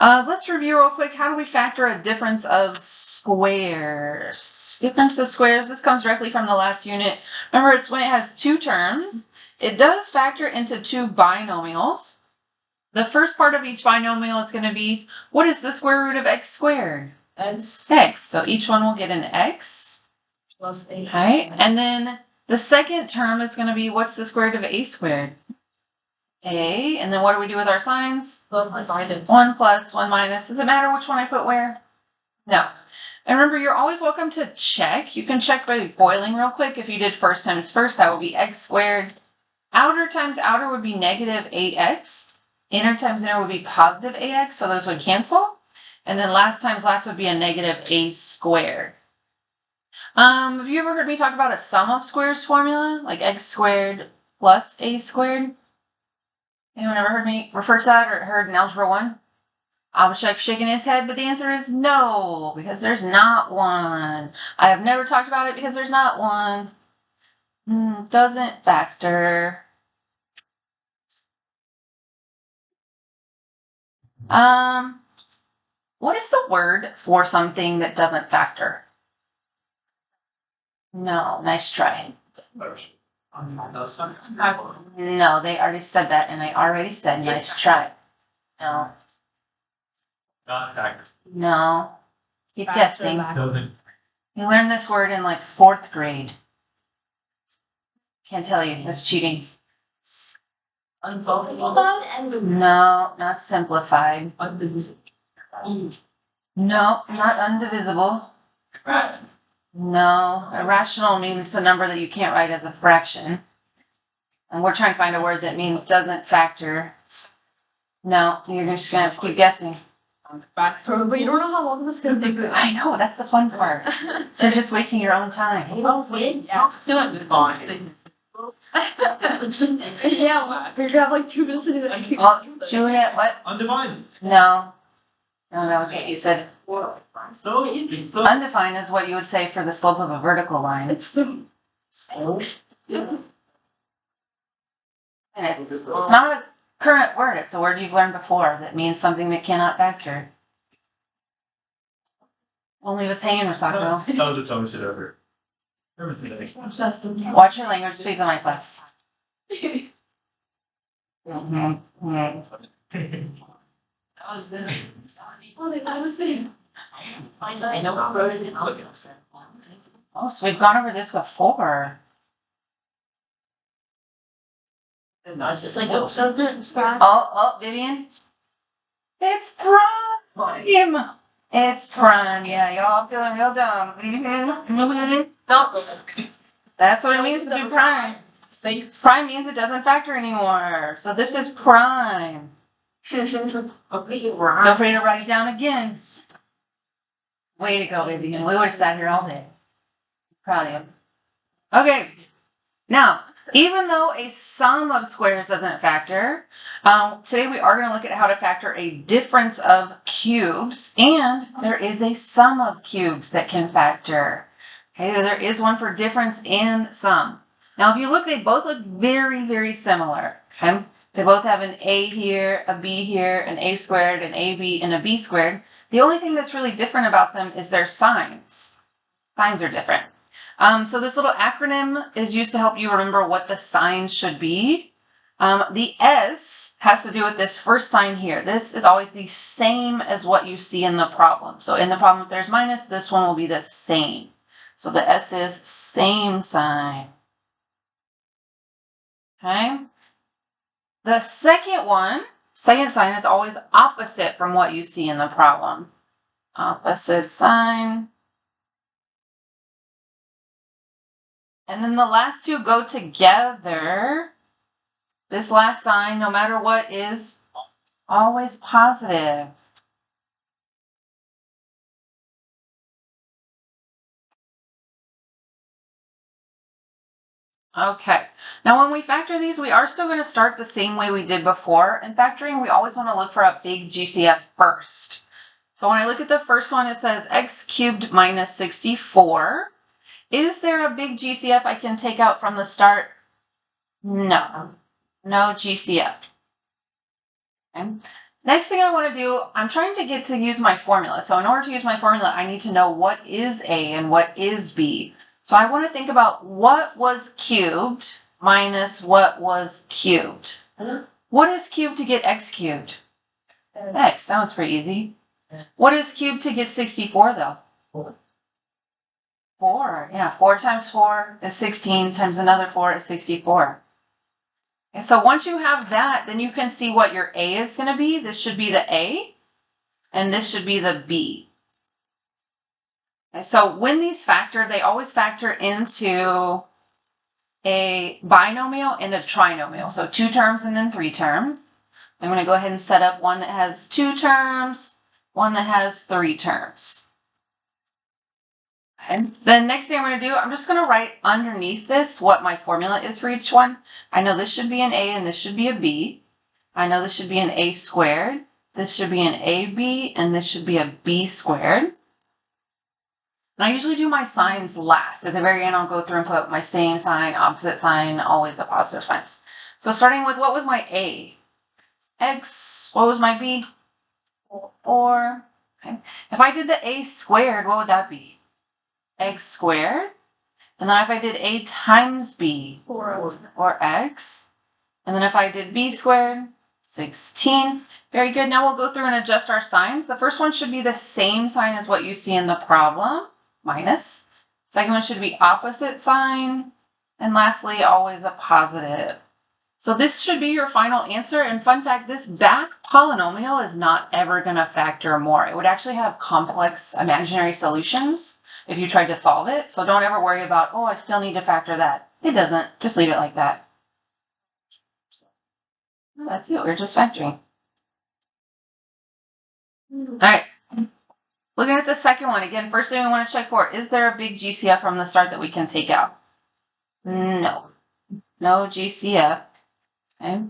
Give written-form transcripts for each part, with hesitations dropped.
Let's review real quick. How do we factor a difference of squares? Difference of squares. This comes directly from the last unit. Remember, it's when it has two terms. It does factor into two binomials. The first part of each binomial is going to be, what is the square root of x squared? X. So each one will get an x. Plus a. Right? And then the second term is going to be, what's the square root of a squared? A. And then what do we do with our signs? 1 plus minus. 1 plus, 1 minus. Does it matter which one I put where? No. And remember, you're always welcome to check. You can check by boiling real quick. If you did first times first, that would be x squared. Outer times outer would be negative 8x. Inner times inner would be positive ax, so those would cancel. And then last times last would be a negative a squared. Have you ever heard me talk about a sum of squares formula? Like x squared plus a squared? Anyone ever heard me refer to that or heard in Algebra 1? Abhishek shaking his head, but the answer is no, because there's not one. I have never talked about it because there's not one. Doesn't factor. What is the word for something that doesn't factor? No, nice try. No, they already said that, and I already said nice try. No. Not factor. No. Keep guessing. Doesn't. You learned this word in like 4th grade. Can't tell you. That's cheating. Unsolvable. No, not simplified. Undivisible. No, not undivisible. No, irrational means a number that you can't write as a fraction. And we're trying to find a word that means doesn't factor. No, you're just gonna have to keep guessing. But you don't know how long this is gonna take. I know, that's the fun part. So you're just wasting your own time. Oh, wait, yeah. It's not good. Yeah, we're gonna have like 2 minutes to do that. Oh, Juliet, what? Undefined. No. No, that was what you said. So it's so. Undefined is what you would say for the slope of a vertical line. It's so. And it's not a current word, it's a word you've learned before that means something that cannot factor. Only was hanging, Rosako. That was the dumbest shit ever. Never seen that. Watch your language, speak in my class. That was it. I was saying. I know I wrote it in. Oh, so we've gone over this before. I was just like, oh, so good. It's fine. Oh, Vivian? It's prime! It's prime, yeah, y'all feeling real dumb. Don't. That's what it means to be prime. Prime means it doesn't factor anymore. So this is prime. Feel free to write it down again. Way to go, Vivian. We would have sat here all day. Proud of you. Okay. Now, even though a sum of squares doesn't factor, today we are going to look at how to factor a difference of cubes, and there is a sum of cubes that can factor. Okay, there is one for difference and sum. Now, if you look, they both look very, very similar. Okay, they both have an a here, a b here, an a squared, an ab, and a b squared. The only thing that's really different about them is their signs. Signs are different. So this little acronym is used to help you remember what the signs should be. The S has to do with this first sign here. This is always the same as what you see in the problem. So in the problem, if there's minus, this one will be the same. So the S is same sign. Okay. The second sign is always opposite from what you see in the problem. Opposite sign. And then the last two go together. This last sign, no matter what, is always positive. Okay, now when we factor these, we are still going to start the same way we did before. In factoring, we always want to look for a big GCF first. So when I look at the first one, it says x cubed minus 64. Is there a big GCF I can take out from the start? No. No GCF. Okay. Next thing I want to do, I'm trying to get to use my formula. So in order to use my formula, I need to know what is A and what is B. So I want to think about what was cubed minus what was cubed. What is cubed to get x cubed? X, that one's pretty easy. What is cubed to get 64 though? 4, yeah, 4 times 4 is 16 times another 4 is 64. And so once you have that, then you can see what your A is going to be. This should be the A, and this should be the B. And so when these factor, they always factor into a binomial and a trinomial. So 2 terms and then 3 terms. I'm going to go ahead and set up one that has 2 terms, one that has 3 terms. And the next thing I'm going to do, I'm just going to write underneath this what my formula is for each one. I know this should be an A and this should be a B. I know this should be an A squared. This should be an AB and this should be a B squared. And I usually do my signs last. At the very end, I'll go through and put my same sign, opposite sign, always a positive sign. So starting with what was my A? X. What was my B? 4. Okay. If I did the A squared, what would that be? X squared. And then if I did A times B, 4x. And then if I did B squared, 16. Very good. Now we'll go through and adjust our signs. The first one should be the same sign as what you see in the problem, minus. Second one should be opposite sign. And lastly, always a positive. So this should be your final answer. And fun fact, this back polynomial is not ever going to factor more. It would actually have complex imaginary solutions if you tried to solve it. So don't ever worry about, oh, I still need to factor that. It doesn't. Just leave it like that. That's it. We're just factoring. All right. Looking at the second one, again, first thing we want to check for, is there a big GCF from the start that we can take out? No. No GCF. Okay.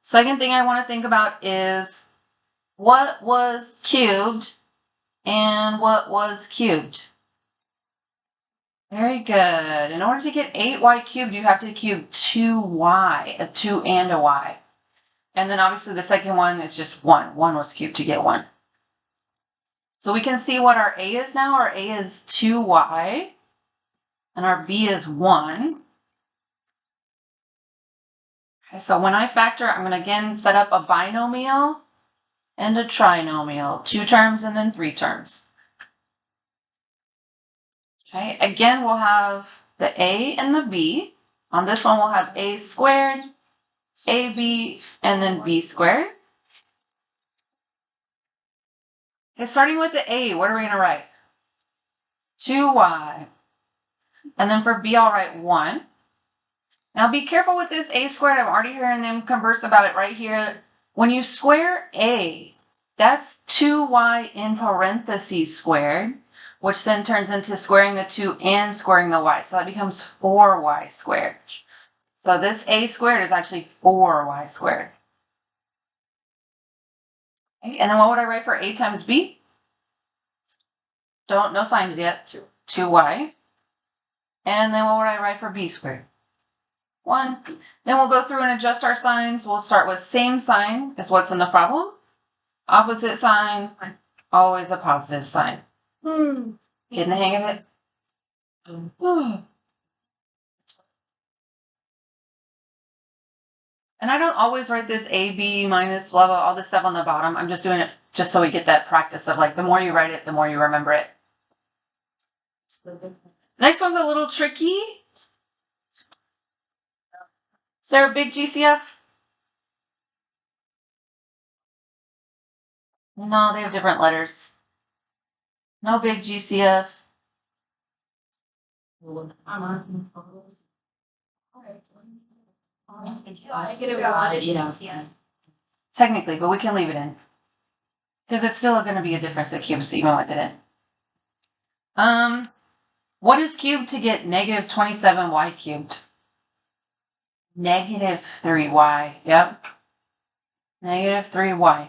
Second thing I want to think about is what was cubed and what was cubed? Very good. In order to get 8y cubed, you have to cube 2y, a 2 and a y. And then obviously the second one is just 1. 1 was cubed to get 1. So we can see what our A is now. Our A is 2y, and our B is 1. Okay, so when I factor, I'm going to again set up a binomial and a trinomial. 2 terms and then 3 terms. Okay, again, we'll have the A and the B. On this one, we'll have A squared, AB, and then B squared. Okay, starting with the A, what are we going to write? 2y. And then for B, I'll write 1. Now be careful with this A squared. I'm already hearing them converse about it right here. When you square A, that's 2y in parentheses squared, which then turns into squaring the 2 and squaring the y. So that becomes 4y squared. So this A squared is actually 4y squared. Okay, and then what would I write for A times B? No signs yet. 2y. And then what would I write for B squared? 1. Then we'll go through and adjust our signs. We'll start with same sign as what's in the problem. Opposite sign, always a positive sign. Getting the hang of it? And I don't always write this A, B, minus, blah, blah, all this stuff on the bottom. I'm just doing it just so we get that practice of like, the more you write it, the more you remember it. Next one's a little tricky. Is there a big GCF? No, they have different letters. No big GCF. Technically, but we can leave it in. Because it's still going to be a difference of cubes even with it in. What is cubed to get negative 27y cubed? Negative 3y. Yep. Negative 3y.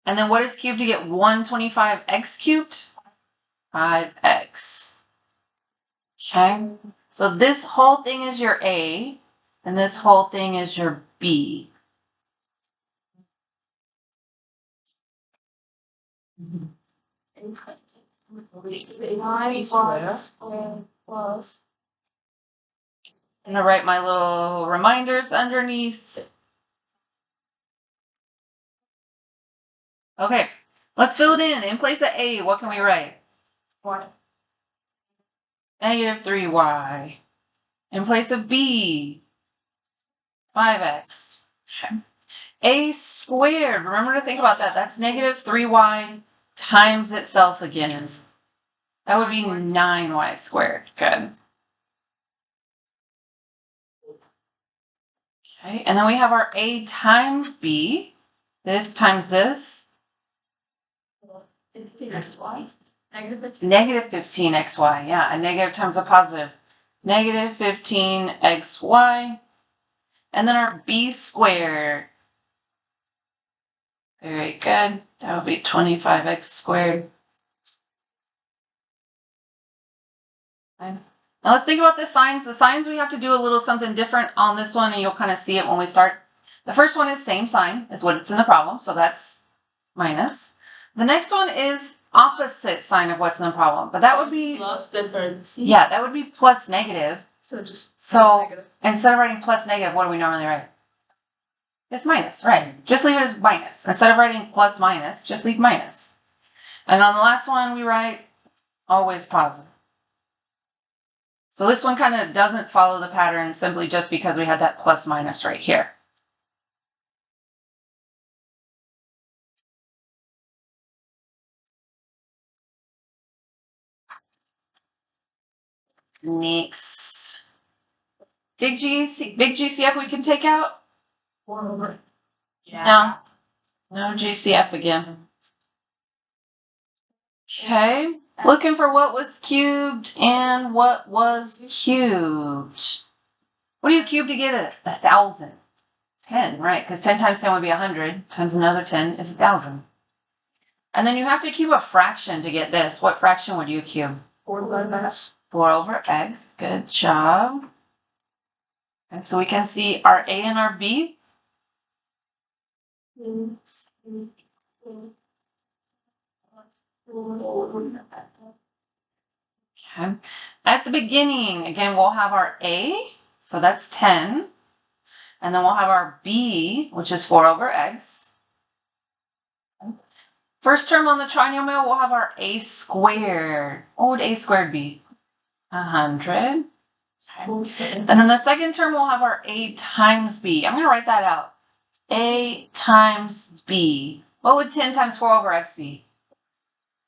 And then what is cubed to get 125x cubed? 5x. Okay. So this whole thing is your A, and this whole thing is your B. Y square plus. I'm gonna write my little reminders underneath. Okay, let's fill it in. In place of A, what can we write? What? Negative 3y. In place of B, 5x. Okay. A squared, remember to think about that. That's negative 3y times itself again. That would be 9y squared. Good. Okay, and then we have our A times B. This times this. Negative 15xy. Yeah, a negative times a positive. Negative 15xy. And then our B squared. Very good. That would be 25x squared. Fine. Now let's think about the signs. The signs, we have to do a little something different on this one, and you'll kind of see it when we start. The first one is same sign as what it's in the problem, so that's minus. The next one is opposite sign of what's in the problem, but that would be, Plus the parentheses. yeah, that would be plus negative. So just. So negative. instead of writing plus negative, what do we normally write? It's minus, right? Just leave it as minus. Instead of writing plus minus, just leave minus. And on the last one, we write always positive. So this one kind of doesn't follow the pattern simply just because we had that plus minus right here. Next. Big GCF we can take out? 4 over. No. No GCF again. Okay. Looking for what was cubed and what was cubed. What do you cube to get 1,000? 10, right? Because 10 times 10 would be 100, times another 10 is 1,000. And then you have to cube a fraction to get this. What fraction would you cube? 4 over x. 4 over x. Good job. And so we can see our A and our B. Okay. At the beginning, again, we'll have our A, so that's 10. And then we'll have our B, which is 4 over x. First term on the trinomial, we'll have our A squared. What would A squared be? 100. Okay. And then the second term, we'll have our A times B. I'm going to write that out. A times B. What would 10 times 4 over x be?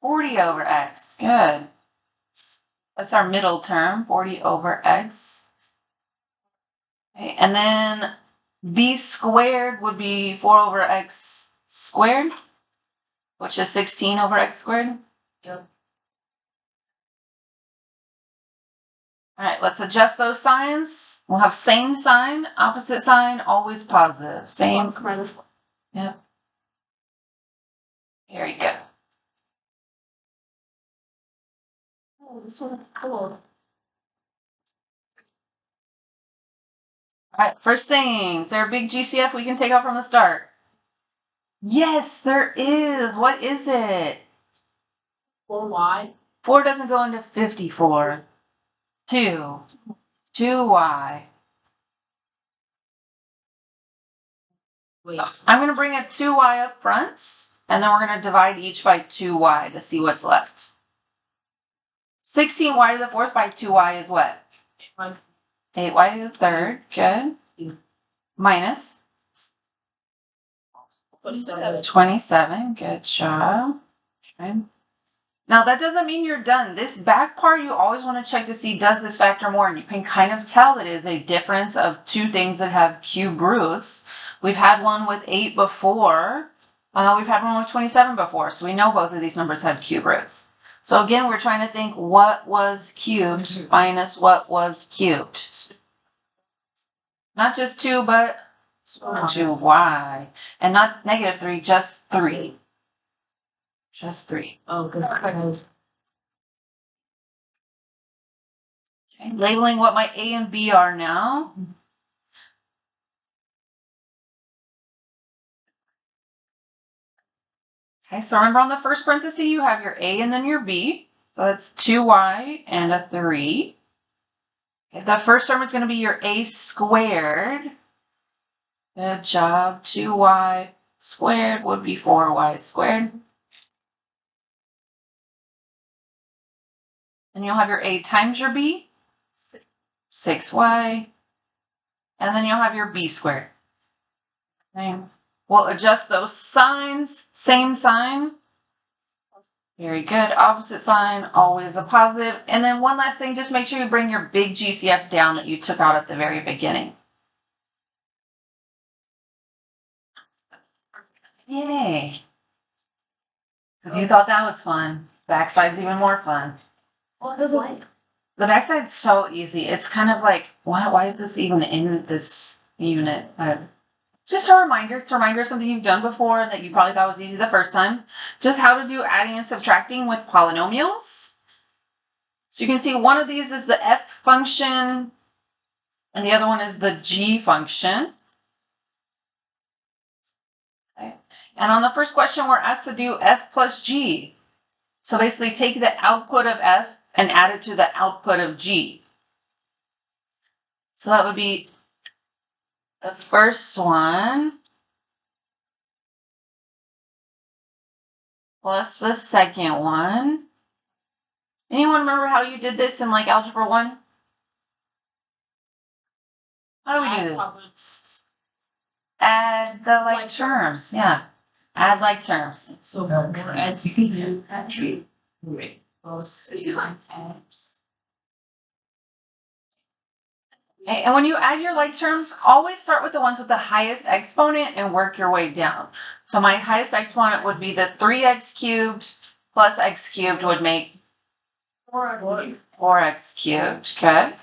40 over x. Good. That's our middle term, 40 over x. Okay, and then B squared would be 4 over x squared, which is 16 over x squared. Yep. All right, let's adjust those signs. We'll have same sign, opposite sign, always positive. Same. Minus. Yep. Very good. Oh, this one's cool. All right, first thing, is there a big GCF we can take out from the start? Yes, there is. What is it? 4y. 4 doesn't go into 54. 2. 2y. Wait. I'm going to bring a 2y up front, and then we're going to divide each by 2y to see what's left. 16y to the fourth by 2y is what? 8y to the third. Good. Minus 27. 27. Good job. Okay. Now that doesn't mean you're done. This back part you always want to check to see, does this factor more? And you can kind of tell it is a difference of two things that have cube roots. We've had one with 8 before. We've had one with 27 before. So we know both of these numbers have cube roots. So again, we're trying to think what was cubed minus what was cubed. Not just 2, but 2y. And not negative 3, just 3. Just 3. Oh, good. Okay, labeling what my A and B are now. Okay, so remember on the first parenthesis, you have your A and then your B. So that's 2y and a 3. Okay, the first term is going to be your A squared. Good job. 2y squared would be 4y squared. And you'll have your A times your B, 6y. And then you'll have your B squared. Okay. We'll adjust those signs, same sign. Very good. Opposite sign, always a positive. And then one last thing, just make sure you bring your big GCF down that you took out at the very beginning. Yay. If you thought that was fun, backside's even more fun. What is it? The backside's so easy. It's kind of like, why is this even in this unit? Just a reminder. It's a reminder of something you've done before that you probably thought was easy the first time. Just how to do adding and subtracting with polynomials. So you can see one of these is the f function, and the other one is the g function. Okay. And on the first question, we're asked to do f plus g. So basically take the output of f and add it to the output of g. So that would be the first one plus the second one. Anyone remember how you did this in like algebra 1? How do we do this? Add the like terms. Yeah. Add like terms. So we're at two actually. Wait. Those two times. Okay, and when you add your like terms, always start with the ones with the highest exponent and work your way down. So my highest exponent would be the 3x cubed plus x cubed would make 4x cubed. Okay.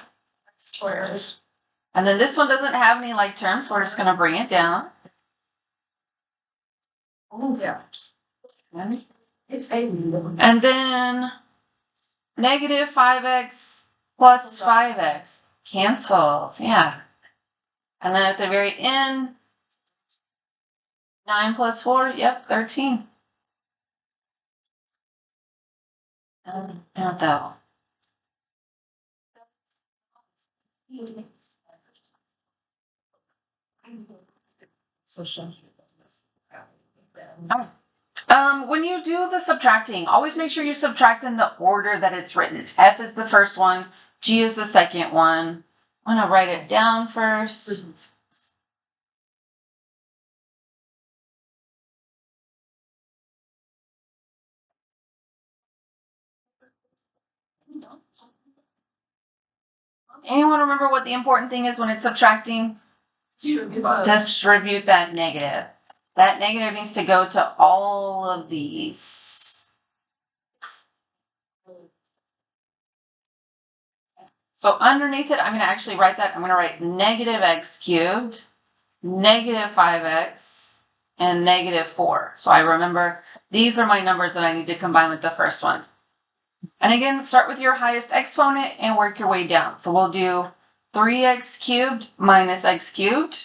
Squares. And then this one doesn't have any like terms, so we're just going to bring it down. Yeah. It's a And then negative 5x plus 5x cancels. Yeah. And then at the very end, 9 plus 4, yep, 13. And though. When you do the subtracting, always make sure you subtract in the order that it's written. F is the first one, G is the second one. I'm going to write it down first. Anyone remember what the important thing is when it's subtracting? Distribute that negative. That negative needs to go to all of these. So underneath it, I'm going to actually write that. I'm going to write negative x cubed, negative 5x, and negative 4. So I remember these are my numbers that I need to combine with the first one. And again, start with your highest exponent and work your way down. So we'll do 3x cubed minus x cubed,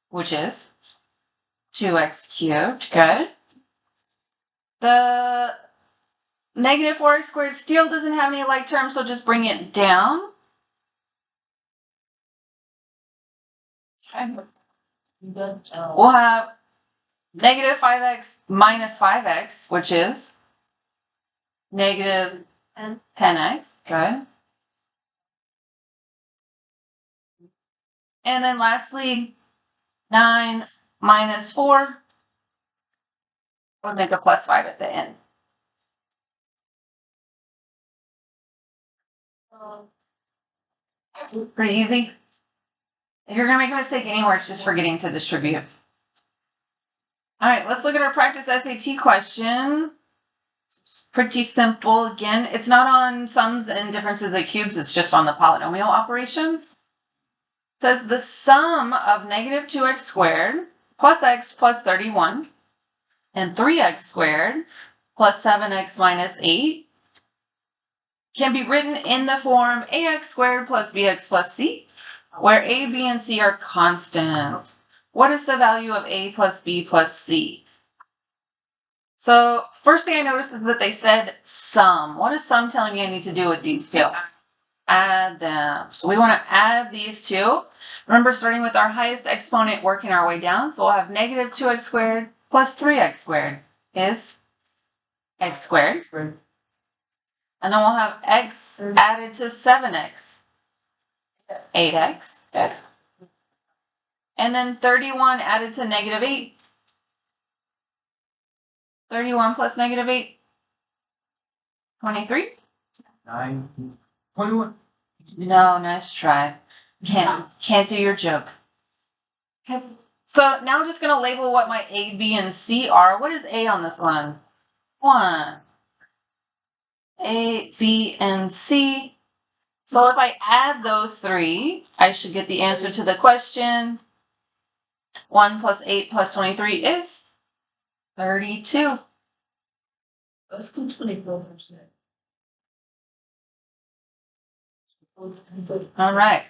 which is 2x cubed. Good. The negative 4x squared still doesn't have any like terms, so just bring it down. Okay. We'll have negative 5x minus 5x, which is negative 10x. Good. And then lastly, 9 minus 4 will make a plus 5 at the end. Pretty easy. If you're going to make a mistake anywhere, it's just forgetting to distribute. All right, let's look at our practice SAT question. It's pretty simple. Again, it's not on sums and differences of cubes. It's just on the polynomial operation. It says the sum of negative 2x squared plus x plus 31 and 3x squared plus 7x minus 8 can be written in the form ax squared plus bx plus c, where a, b, and c are constants. What is the value of a plus b plus c? So first thing I noticed is that they said sum. What is sum telling me I need to do with these two? Add them. So we want to add these two. Remember, starting with our highest exponent, working our way down. So we'll have negative 2x squared plus 3x squared is x squared. And then we'll have x added to 7x. 8x. And then 31 added to negative 8. 31 plus negative 8. 23. 9, 21. No, nice try. Can't do your joke. Okay. So now I'm just gonna label what my A, B, and C are. What is A on this one? 1. A, B, and C. So if I add those three, I should get the answer to the question. 1 plus 8 plus 23 is 32. Let's do 24%. All right.